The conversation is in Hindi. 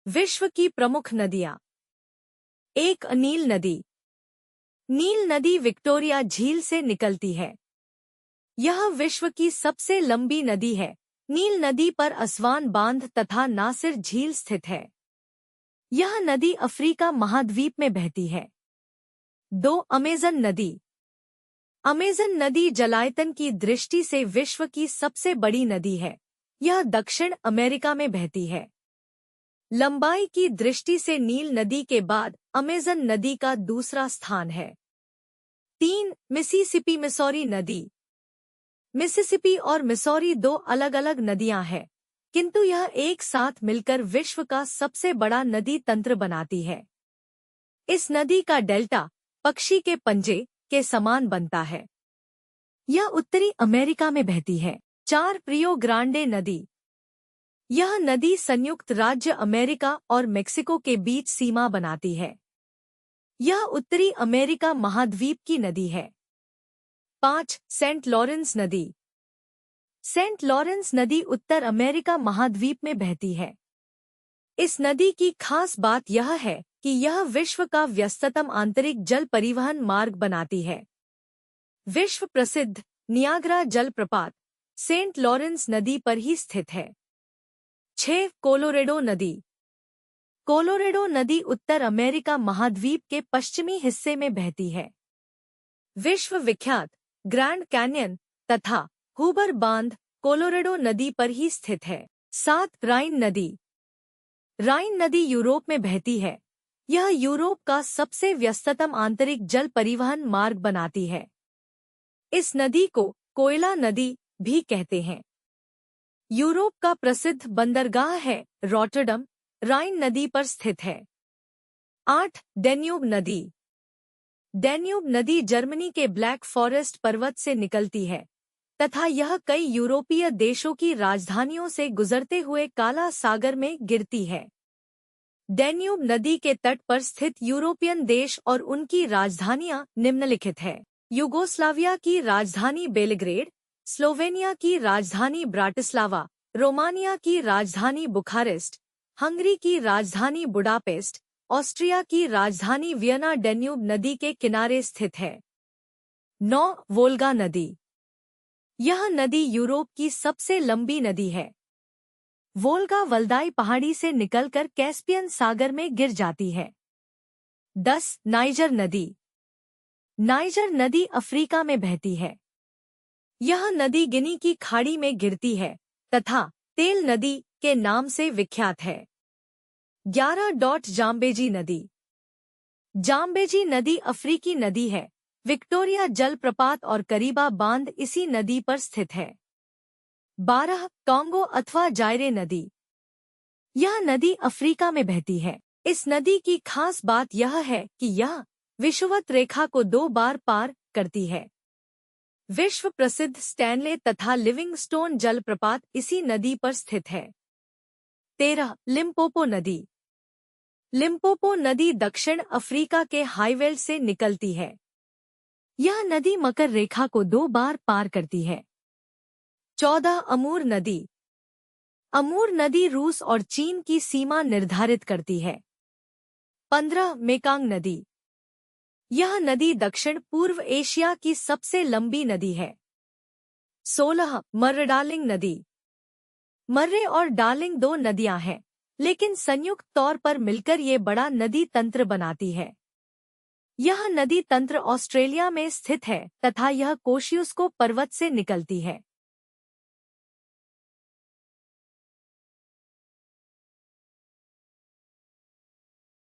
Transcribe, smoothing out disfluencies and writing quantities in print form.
विश्व की प्रमुख नदियां। 1. नील नदी। नील नदी विक्टोरिया झील से निकलती है। यह विश्व की सबसे लंबी नदी है। नील नदी पर असवान बांध तथा नासिर झील स्थित है। यह नदी अफ्रीका महाद्वीप में बहती है। 2. अमेज़न नदी। अमेज़न नदी जलायतन की दृष्टि से विश्व की सबसे बड़ी नदी है। यह दक्षिण अमेरिका में बहती है। लंबाई की दृष्टि से नील नदी के बाद अमेज़न नदी का दूसरा स्थान है। 3. मिसिसिपी मिसौरी नदी। मिसिसिपी और मिसौरी दो अलग अलग नदियां हैं, किंतु यह एक साथ मिलकर विश्व का सबसे बड़ा नदी तंत्र बनाती है। इस नदी का डेल्टा पक्षी के पंजे के समान बनता है। यह उत्तरी अमेरिका में बहती है। 4. रियो ग्रांडे नदी। यह नदी संयुक्त राज्य अमेरिका और मेक्सिको के बीच सीमा बनाती है। यह उत्तरी अमेरिका महाद्वीप की नदी है। 5. सेंट लॉरेंस नदी। सेंट लॉरेंस नदी उत्तर अमेरिका महाद्वीप में बहती है। इस नदी की खास बात यह है कि यह विश्व का व्यस्ततम आंतरिक जल परिवहन मार्ग बनाती है। विश्व प्रसिद्ध नियाग्रा जलप्रपात सेंट लॉरेंस नदी पर ही स्थित है। 6. कोलोरेडो नदी। कोलोरेडो नदी उत्तर अमेरिका महाद्वीप के पश्चिमी हिस्से में बहती है। विश्व विख्यात ग्रैंड कैन्यन तथा हूबर बांध कोलोरेडो नदी पर ही स्थित है। 7. राइन नदी। राइन नदी यूरोप में बहती है। यह यूरोप का सबसे व्यस्ततम आंतरिक जल परिवहन मार्ग बनाती है। इस नदी को कोयला नदी भी कहते हैं। यूरोप का प्रसिद्ध बंदरगाह है रॉटरडम, राइन नदी पर स्थित है। 8. डैन्यूब नदी। डैन्यूब नदी जर्मनी के ब्लैक फॉरेस्ट पर्वत से निकलती है तथा यह कई यूरोपीय देशों की राजधानियों से गुजरते हुए काला सागर में गिरती है। डैन्यूब नदी के तट पर स्थित यूरोपियन देश और उनकी राजधानियां निम्नलिखित है। युगोस्लाविया की राजधानी बेलग्रेड, स्लोवेनिया की राजधानी ब्राटिस्लावा, रोमानिया की राजधानी बुखारेस्ट, हंगरी की राजधानी बुडापेस्ट, ऑस्ट्रिया की राजधानी वियना डैन्यूब नदी के किनारे स्थित है। 9. वोल्गा नदी। यह नदी यूरोप की सबसे लंबी नदी है। वोल्गा वल्दाई पहाड़ी से निकलकर कैस्पियन सागर में गिर जाती है। 10. नाइजर नदी। नाइजर नदी अफ्रीका में बहती है। यह नदी गिनी की खाड़ी में गिरती है तथा तेल नदी के नाम से विख्यात है। 11. जाम्बेजी नदी। जाम्बेजी नदी अफ्रीकी नदी है। विक्टोरिया जलप्रपात और करीबा बांध इसी नदी पर स्थित है। 12. कांगो अथवा जायरे नदी। यह नदी अफ्रीका में बहती है। इस नदी की खास बात यह है कि यह विषुवत रेखा को 2 बार पार करती है। विश्व प्रसिद्ध स्टैनले तथा लिविंगस्टोन जलप्रपात इसी नदी पर स्थित है। 13. लिम्पोपो नदी। लिम्पोपो नदी दक्षिण अफ्रीका के हाईवेल्ड से निकलती है। यह नदी मकर रेखा को 2 बार पार करती है। 14. अमूर नदी। अमूर नदी रूस और चीन की सीमा निर्धारित करती है। 15. मेकांग नदी। यह नदी दक्षिण पूर्व एशिया की सबसे लंबी नदी है। 16. मर्रे डार्लिंग नदी। मर्रे और डार्लिंग 2 नदियां हैं, लेकिन संयुक्त तौर पर मिलकर ये बड़ा नदी तंत्र बनाती है। यह नदी तंत्र ऑस्ट्रेलिया में स्थित है तथा यह कोशियुस्को पर्वत से निकलती है।